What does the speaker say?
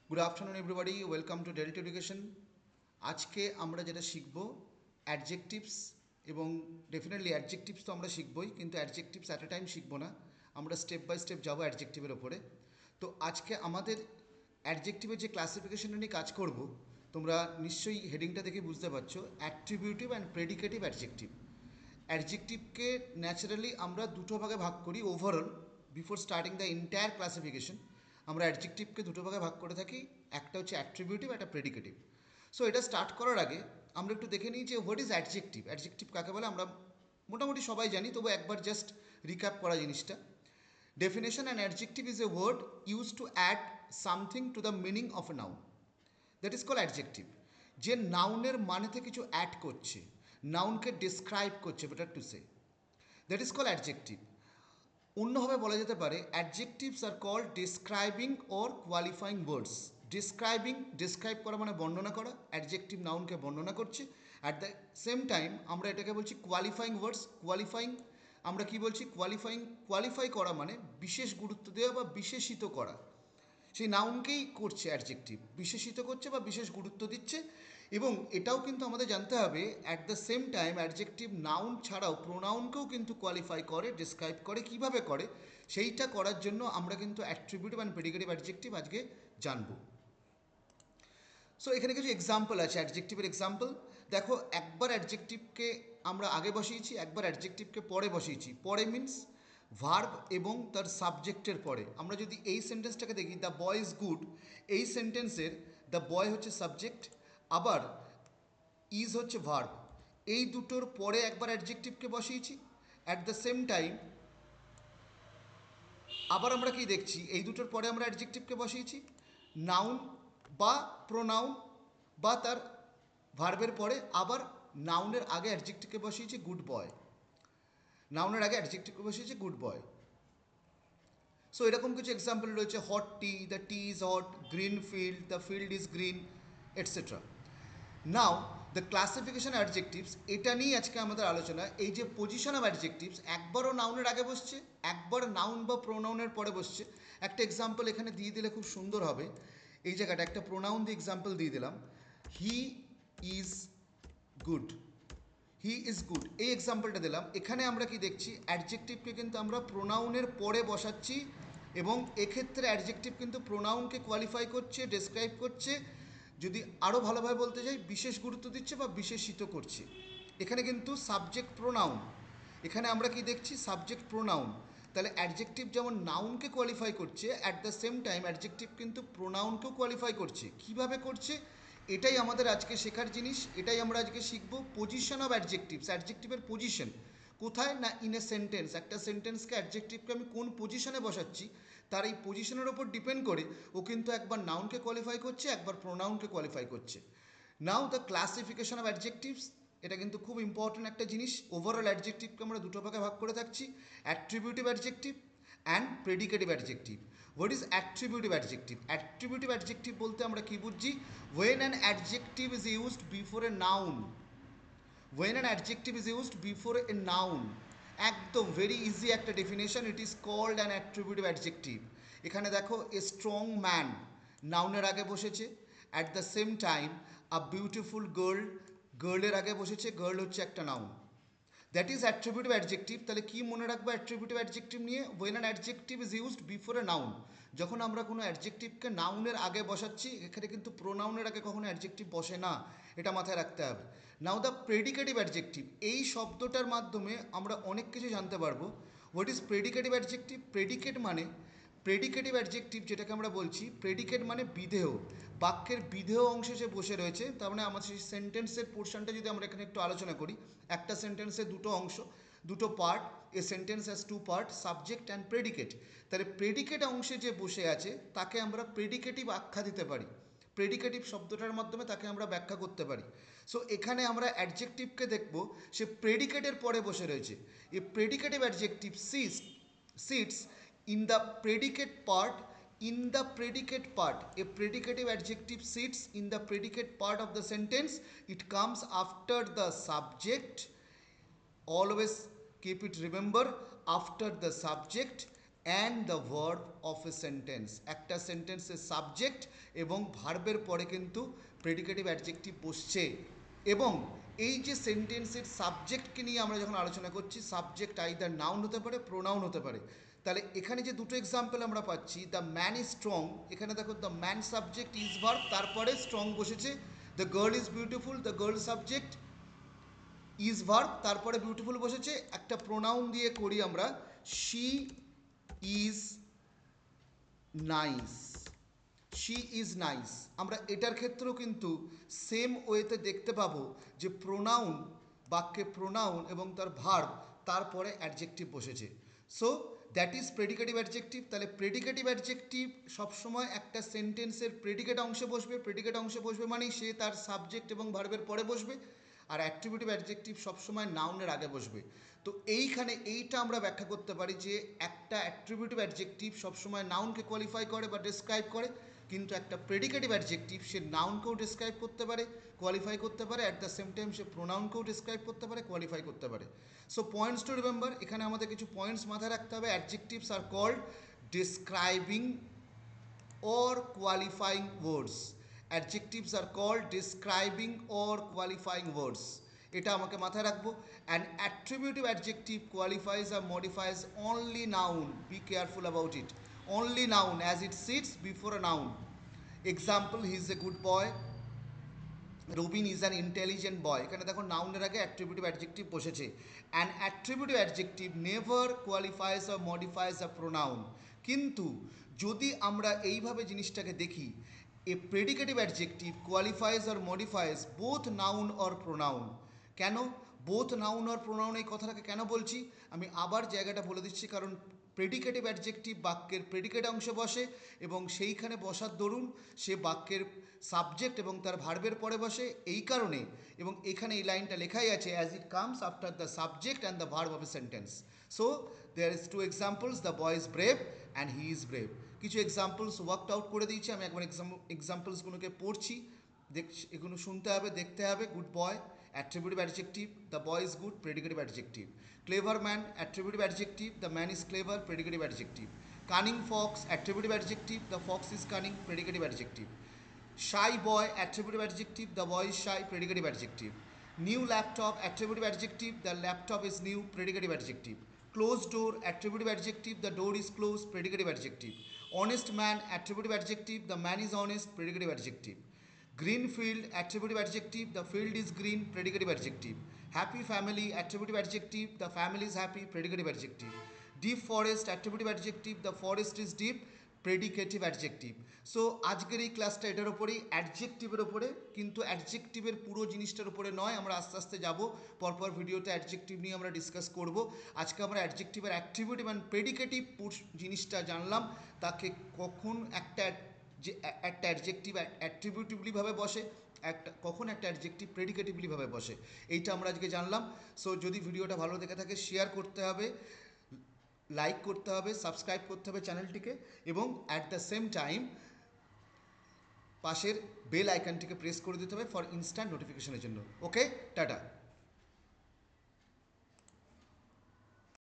Good afternoon everybody, welcome to delta education. আজকে আমরা যেটা শিখব অ্যাডজেক্টিভস, এবং ডেফিনেটলি অ্যাডজেক্টিভস তো আমরা শিখবই, কিন্তু অ্যাডজেক্টিভস অ্যাট এ টাইম শিখবো না, আমরা স্টেপ বাই স্টেপ যাবো অ্যাডজেক্টিভের ওপরে। তো আজকে আমাদের অ্যাডজেক্টিভের যে ক্লাসিফিকেশনটা নিয়ে কাজ করব, তোমরা নিশ্চয়ই হেডিংটা দেখে বুঝতে পারছো, অ্যাট্রিবিউটিভ অ্যান্ড প্রেডিকেটিভ অ্যাডজেক্টিভ। অ্যাডজেক্টিভকে ন্যাচারালি আমরা দুটো ভাগে ভাগ করি overall. Before starting the entire classification আমরা অ্যাডজেক্টিভকে দুটো ভাগে ভাগ করে থাকি, একটা হচ্ছে অ্যাট্রিবিউটিভ, একটা প্রেডিকেটিভ। সো এটা স্টার্ট করার আগে আমরা একটু দেখে নিই যে হোয়াট ইজ অ্যাডজেক্টিভ। অ্যাডজেক্টিভ কাকে বলে আমরা মোটামুটি সবাই জানি, তবু একবার জাস্ট রিক্যাপ করা জিনিসটা। Definition: an adjective is a word use to add something to the meaning of a noun, that is call adjective. যে নাউনের মানেতে কিছু অ্যাড করছে, নাউনকে ডিসক্রাইব করছে, better to say, that is call adjective. অন্যভাবে বলা যেতে পারে adjectives are called describing or qualifying words. Describe করা মানে বর্ণনা করা, অ্যাডজেক্টিভ নাউনকে বর্ণনা করছে। অ্যাট দ্য সেম টাইম আমরা এটাকে বলছি কোয়ালিফাইং ওয়ার্ডস। আমরা কি বলছি? কোয়ালিফাই করা মানে বিশেষ গুরুত্ব দেওয়া বা বিশেষিত করা। সেই নাউনকেই করছে অ্যাডজেক্টিভ, বিশেষিত করছে বা বিশেষ গুরুত্ব দিচ্ছে। এবং এটাও কিন্তু আমাদের জানতে হবে, at the same time adjective noun ছাড়াও প্রোনাউনকেও কিন্তু কোয়ালিফাই করে, ডিসক্রাইব করে। কিভাবে করে সেইটা করার জন্য আমরা কিন্তু অ্যাট্রিবিউটিভ অ্যান্ড প্রেডিকেটিভ অ্যাডজেক্টিভ আজকে জানবো। সো এখানে কিছু এক্সাম্পল আছে অ্যাডজেক্টিভের এক্সাম্পল। দেখো, একবার অ্যাডজেক্টিভকে আমরা আগে বসিয়েছি, একবার অ্যাডজেক্টিভকে পরে বসিয়েছি। পরে মিন্স ভার্ব এবং তার সাবজেক্টের পরে। আমরা যদি এই সেন্টেন্সটাকে দেখি, দ্য বয় ইজ গুড, এই সেন্টেন্সের দ্য বয় হচ্ছে সাবজেক্ট, আবার ইজ হচ্ছে ভার্ব। এই দুটোর পরে একবার অ্যাডজেক্টিভকে বসিয়েছি। অ্যাট দ্য সেম টাইম আবার আমরা কি দেখছি, এই দুটোর পরে আমরা অ্যাডজেক্টিভকে বসিয়েছি নাউন বা প্রোনাউন বা তার ভার্বের পরে, আবার নাউনের আগে অ্যাডজেক্টিভকে বসিয়েছি গুড বয়, নাউনের আগে অ্যাডজেক্টিভকে বসিয়েছি গুড বয়। সো এরকম কিছু এক্সাম্পল রয়েছে, hot tea, the T is hot, green field, the field is green, etcetera. Now the classification adjectives, এটা নিয়ে আজকে আমাদের আলোচনা। এই যে পজিশন অফ অ্যাডজেক্টিভস, একবারও নাউনের আগে বসছে, একবার নাউন বা প্রোনাউনের পরে বসছে। একটা এক্সাম্পল এখানে দিয়ে দিলে খুব সুন্দর হবে। এই জায়গাটা একটা প্রোনাউন দিয়ে এক্সাম্পল দিয়ে দিলাম, he is good. He is good, এই এক্সাম্পলটা দিলাম। এখানে আমরা কি দেখছি, অ্যাডজেক্টিভকে কিন্তু আমরা প্রোনাউনের পরে বসাচ্ছি, এবং এক্ষেত্রে অ্যাডজেক্টিভ কিন্তু প্রোনাউনকে কোয়ালিফাই করছে, ডেসক্রাইব করছে, যদি আরও ভালোভাবে বলতে যাই বিশেষ গুরুত্ব দিচ্ছে বা বিশেষিত করছে। এখানে কিন্তু সাবজেক্ট প্রোনাউন, এখানে আমরা কি দেখছি, সাবজেক্ট প্রোনাউন। তাহলে অ্যাডজেক্টিভ যেমন নাউনকে কোয়ালিফাই করছে, at the same time adjective কিন্তু প্রোনাউনকেও কোয়ালিফাই করছে। কিভাবে করছে, এটাই আমাদের আজকে শেখার জিনিস, এটাই আমরা আজকে শিখব। পজিশন অফ অ্যাডজেক্টিভস, অ্যাডজেক্টিভের পজিশন কোথায় না, ইন এ সেন্টেন্স। একটা সেন্টেন্সকে অ্যাডজেক্টিভকে আমি কোন পজিশনে বসাচ্ছি, তার এই পজিশনের ওপর ডিপেন্ড করে ও কিন্তু একবার নাউনকে কোয়ালিফাই করছে, একবার প্রোনাউনকে কোয়ালিফাই করছে। নাও দ্য ক্লাসিফিকেশন অফ অ্যাডজেক্টিভস, এটা কিন্তু খুব ইম্পর্টেন্ট একটা জিনিস। ওভারঅল অ্যাডজেক্টিভকে আমরা দুটো ভাগে ভাগ করে থাকছি, attributive adjective and predicative adjective. What is attributive adjective? Attributive adjective বলতে আমরা কি বুঝছি, when an adjective is used before a noun, when an adjective is used before a noun, একদম ভেরি ইজি একটা definition, it is called an attributive adjective. এখানে দেখো, a strong man নাউনের আগে বসেছে, at the same time a beautiful girl, গার্লের আগে বসেছে, গার্ল হচ্ছে একটা noun, that is attributive adjective. তাহলে কি মনে রাখবো অ্যাট্রিবিউটিভ অ্যাডজেক্টিভ নিয়ে, when an adjective is used before a noun, যখন আমরা কোনো অ্যাডজেক্টিভকে নাউনের আগে বসাচ্ছি, এখানে কিন্তু প্রোনাউনের আগে কখনো অ্যাডজেক্টিভ বসে না, এটা মাথায় রাখতে হবে। নাও দ্য প্রেডিকেটিভ অ্যাডজেক্টিভ, এই শব্দটার মাধ্যমে আমরা অনেক কিছু জানতে পারবো। What is predicative adjective? Predicative adjective যেটাকে আমরা বলছি, প্রেডিকেট মানে বিধেয়, বাক্যের বিধেয় অংশে যে বসে রয়েছে। তার মানে আমাদের সেই সেন্টেন্সের পোর্শনটা যদি আমরা এখানে একটু আলোচনা করি, একটা সেন্টেন্সের দুটো অংশ, দুটো part, a sentence has to part, subject and predicate. তাহলে প্রেডিকেট অংশে যে বসে আছে তাকে আমরা প্রেডিকেটিভ আখ্যা দিতে পারি, প্রেডিকেটিভ শব্দটার মাধ্যমে তাকে আমরা ব্যাখ্যা করতে পারি। সো এখানে আমরা অ্যাডজেক্টিভকে দেখব, সে প্রেডিকেটের পরে বসে রয়েছে। A predicative adjective sits in the predicate part, a predicative adjective sits in the predicate part of the sentence. It comes after the subject, always keep it remember, after the subject and the verb of a sentence. একটা সেন্টেন্সের subject এবং ভার্বের পরে কিন্তু predicative adjective বসছে। এবং এই যে সেন্টেন্সের সাবজেক্টকে নিয়ে আমরা যখন আলোচনা করছি, সাবজেক্ট আইদার নাউন হতে পারে, প্রোনাউন হতে পারে। তাহলে এখানে যে দুটো এক্সাম্পল আমরা পাচ্ছি, দ্য ম্যান ইজ স্ট্রং, এখানে দেখো the man subject is verb, তারপরে স্ট্রং বসেছে। The girl is beautiful, the girl subject is verb, তারপরে বিউটিফুল বসেছে। একটা প্রোনাউন দিয়ে করি আমরা, she is nice, she is nice. আমরা এটার ক্ষেত্রেও কিন্তু সেম ওয়েতে দেখতে পাবো যে প্রোনাউন, বাক্যে প্রোনাউন এবং তার ভার্ব, তারপরে অ্যাডজেক্টিভ বসেছে। So that is predicative adjective. তাহলে প্রেডিকেটিভ অ্যাডজেক্টিভ সবসময় একটা সেন্টেন্সের প্রেডিকেট অংশে বসবে। প্রেডিকেট অংশে বসবে মানেই সে তার সাবজেক্ট এবং ভার্বের পরে বসবে। আর অ্যাট্রিবিউটিভ অ্যাডজেক্টিভ সবসময় নাউনের আগে বসবে। তো এইখানে এইটা আমরা ব্যাখ্যা করতে পারি যে একটা অ্যাট্রিবিউটিভ অ্যাডজেক্টিভ সবসময় নাউনকে কোয়ালিফাই করে বা ডিসক্রাইব করে, কিন্তু একটা প্রেডিকেটিভ অ্যাডজেক্টিভ সে নাউনকেও ডিসক্রাইব করতে পারে, কোয়ালিফাই করতে পারে, অ্যাট দ্য সেম টাইম সে প্রোনাউনকেও ডিসক্রাইব করতে পারে, কোয়ালিফাই করতে পারে। সো পয়েন্টস টু রিমেম্বার, এখানে আমাদের কিছু পয়েন্টস মাথায় রাখতে হবে। Adjectives are called describing or qualifying words. Adjectives are called describing or qualifying words. এটা আমাকে মাথায় রাখবো। An attributive adjective qualifies or modifies only noun. Be careful about it. Only noun as it sits before a noun. Example, he is a good boy. Robin is an intelligent boy. এখানে দেখো নাউনের আগে attributive adjective বসেছে। An attributive adjective never qualifies or modifies a pronoun. কিন্তু যদি আমরা এইভাবে জিনিসটাকে দেখি, a predicative adjective qualifies or modifies both noun or pronoun. কেন বোথ নাউন অর প্রোনাউন এই কথাটাকে কেন বলছি, আমি আবার জায়গাটা বলে দিচ্ছি। কারণ প্রেডিকেটিভ অ্যাডজেক্টিভ বাক্যের প্রেডিকেট অংশে বসে এবং সেইখানে বসার দরুন সে বাক্যের সাবজেক্ট এবং তার ভার্বের পরে বসে। এই কারণে, এবং এখানে এই লাইনটা লেখাই আছে, as it comes after the subject and the verb of a sentence. So there is two examples, the boy is brave and he is brave. কিছু এক্সাম্পলস ওয়ার্কড আউট করে দিয়েছি, আমি একবার এক্সাম্পলসগুলোকে পড়ছি, এগুলো শুনতে হবে, দেখতে হবে। Good boy attributive adjective, the boy is good, predicative adjective. Clever man, attributive adjective, the man is clever, predicative adjective. Cunning fox, attributive adjective, the fox is cunning, predicative adjective. Shy boy, attributive adjective, the boy is shy, predicative adjective. New laptop, attributive adjective, the laptop is new, predicative adjective. Closed door, attributive adjective, the door is closed, predicative adjective. Honest man, attributive adjective, the man is honest, predicative adjective. Green field, attributive adjective, the field is green, predicative adjective. Happy family, attributive adjective, the family is happy, predicative adjective. Deep forest, attributive adjective, the forest is deep, predicative adjective. So আজকের এই ক্লাসটা এটার ওপরেই, অ্যাডজেক্টিভের ওপরে, কিন্তু অ্যাডজেক্টিভের পুরো জিনিসটার উপরে নয়, আমরা আস্তে আস্তে যাব। পরপর ভিডিওতে অ্যাডজেক্টিভ নিয়ে আমরা ডিসকাস করব। আজকে আমরা অ্যাডজেক্টিভের অ্যাট্রিবিউটিভ অ্যান্ড প্রেডিকেটিভ জিনিসটা জানলাম, তাকে কখন একটা যে একটা অ্যাডজেক্টিভ অ্যাট্রিবিউটিভলিভাবে বসে, কখন একটা অ্যাডজেক্টিভ প্রেডিকেটিভলিভাবে বসে, এইটা আমরা আজকে জানলাম। সো যদি ভিডিওটা ভালো দেখে থাকে, শেয়ার করতে হবে, লাইক করতে হবে, সাবস্ক্রাইব করতে হবে চ্যানেলটিকে, এবং অ্যাট দ্য সেম টাইম পাশের বেল আইকনটিকে প্রেস করে দিতে হবে ফর ইনস্ট্যান্ট নোটিফিকেশনের জন্য। ওকে, টাটা।